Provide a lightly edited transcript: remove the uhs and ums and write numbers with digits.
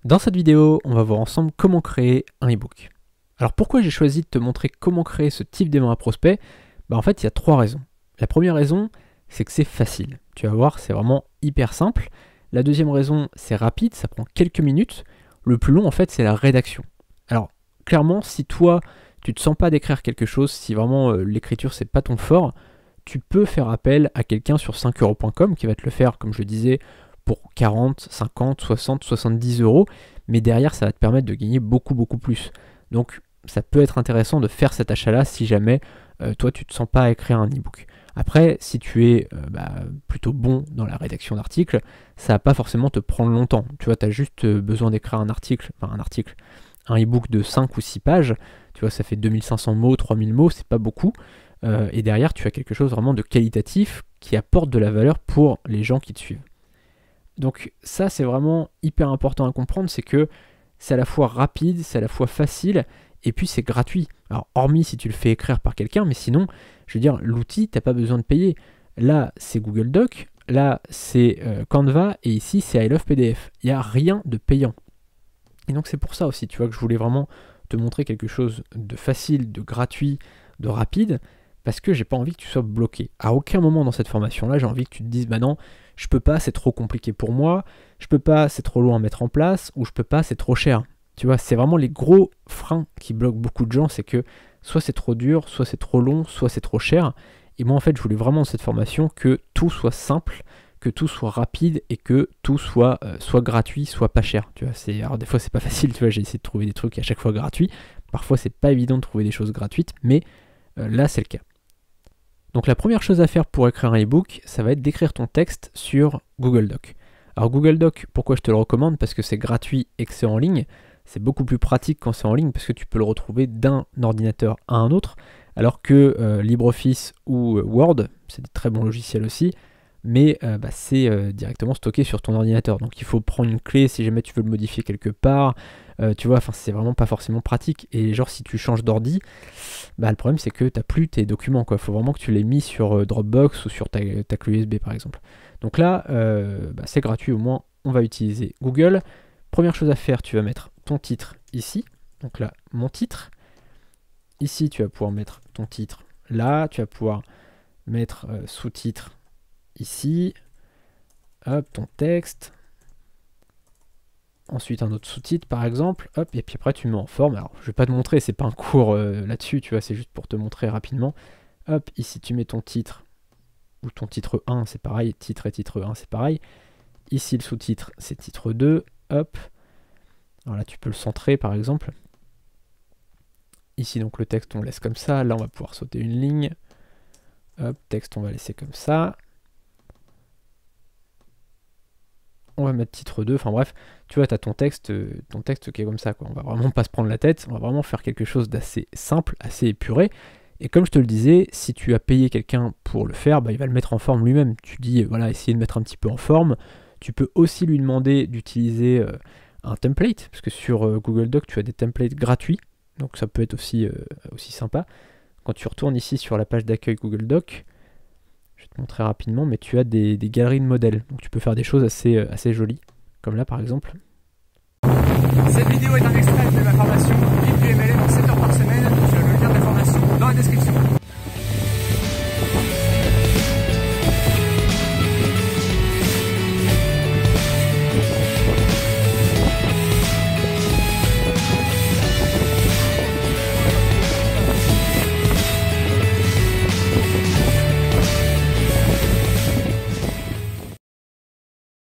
Dans cette vidéo, on va voir ensemble comment créer un e-book. Alors pourquoi j'ai choisi de te montrer comment créer ce type d'email à prospect? En fait, il y a trois raisons. La première raison, c'est que c'est facile. Tu vas voir, c'est vraiment hyper simple. La deuxième raison, c'est rapide, ça prend quelques minutes. Le plus long, en fait, c'est la rédaction. Alors, clairement, si toi, tu te sens pas d'écrire quelque chose, si vraiment l'écriture, c'est pas ton fort, tu peux faire appel à quelqu'un sur 5euros.com qui va te le faire, comme je le disais, pour 40, 50, 60, 70 euros, mais derrière ça va te permettre de gagner beaucoup plus. Donc ça peut être intéressant de faire cet achat-là si jamais toi tu te sens pas à écrire un e-book. Après, si tu es plutôt bon dans la rédaction d'articles, ça va pas forcément te prendre longtemps. Tu vois, tu as juste besoin d'écrire un e-book de 5 ou 6 pages, tu vois, ça fait 2500 mots, 3000 mots, c'est pas beaucoup. Et derrière, tu as quelque chose vraiment de qualitatif qui apporte de la valeur pour les gens qui te suivent. Donc ça, c'est vraiment hyper important à comprendre, c'est que c'est à la fois rapide, c'est à la fois facile, et puis c'est gratuit. Alors hormis si tu le fais écrire par quelqu'un, mais sinon, je veux dire, l'outil, tu n'as pas besoin de payer. Là, c'est Google Doc, là, c'est Canva, et ici, c'est I Love PDF. Il n'y a rien de payant. Et donc c'est pour ça aussi, tu vois, que je voulais vraiment te montrer quelque chose de facile, de gratuit, de rapide, parce que j'ai pas envie que tu sois bloqué. À aucun moment dans cette formation-là, j'ai envie que tu te dises, bah non, je peux pas, c'est trop compliqué pour moi, je peux pas, c'est trop long à mettre en place, ou je peux pas, c'est trop cher. Tu vois, c'est vraiment les gros freins qui bloquent beaucoup de gens, c'est que soit c'est trop dur, soit c'est trop long, soit c'est trop cher. Et moi, en fait, je voulais vraiment dans cette formation que tout soit simple, que tout soit rapide et que tout soit gratuit, soit pas cher. Tu vois, alors des fois c'est pas facile, tu vois, j'ai essayé de trouver des trucs à chaque fois gratuits. Parfois c'est pas évident de trouver des choses gratuites, mais là c'est le cas. Donc la première chose à faire pour écrire un e-book, ça va être d'écrire ton texte sur Google Doc. Alors Google Doc, pourquoi je te le recommande? Parce que c'est gratuit et que c'est en ligne. C'est beaucoup plus pratique quand c'est en ligne parce que tu peux le retrouver d'un ordinateur à un autre, alors que LibreOffice ou Word, c'est des très bons logiciels aussi, mais c'est directement stocké sur ton ordinateur. Donc il faut prendre une clé si jamais tu veux le modifier quelque part. Tu vois, c'est vraiment pas forcément pratique. Et genre si tu changes d'ordi, le problème c'est que tu n'as plus tes documents. Il faut vraiment que tu les mis sur Dropbox ou sur ta clé USB par exemple. Donc là, c'est gratuit, au moins on va utiliser Google. Première chose à faire, tu vas mettre ton titre ici. Donc là, mon titre. Ici, tu vas pouvoir mettre ton titre là. Tu vas pouvoir mettre sous-titre ici, hop, ton texte, ensuite un autre sous-titre par exemple, hop, et puis après tu mets en forme. Alors je vais pas te montrer, c'est pas un cours là-dessus, tu vois, c'est juste pour te montrer rapidement. Hop, ici tu mets ton titre, ou ton titre 1, c'est pareil, titre et titre 1, c'est pareil. Ici le sous-titre, c'est titre 2, hop. Alors là tu peux le centrer par exemple. Ici donc le texte on le laisse comme ça, là on va pouvoir sauter une ligne. Hop, texte on va laisser comme ça. On va mettre titre 2, enfin bref, tu vois, tu as ton texte qui est comme ça, quoi. On va vraiment pas se prendre la tête, on va vraiment faire quelque chose d'assez simple, assez épuré. Et comme je te le disais, si tu as payé quelqu'un pour le faire, il va le mettre en forme lui-même. Tu dis, voilà, essayer de mettre un petit peu en forme. Tu peux aussi lui demander d'utiliser un template, parce que sur Google Doc, tu as des templates gratuits, donc ça peut être aussi sympa. Quand tu retournes ici sur la page d'accueil Google Doc, je vais te montrer rapidement, mais tu as des galeries de modèles. Donc tu peux faire des choses assez jolies, comme là par exemple. Cette vidéo est un extrait de ma formation Vite du MLM en 7 heures par semaine. Tu as le lien de la formation dans la description.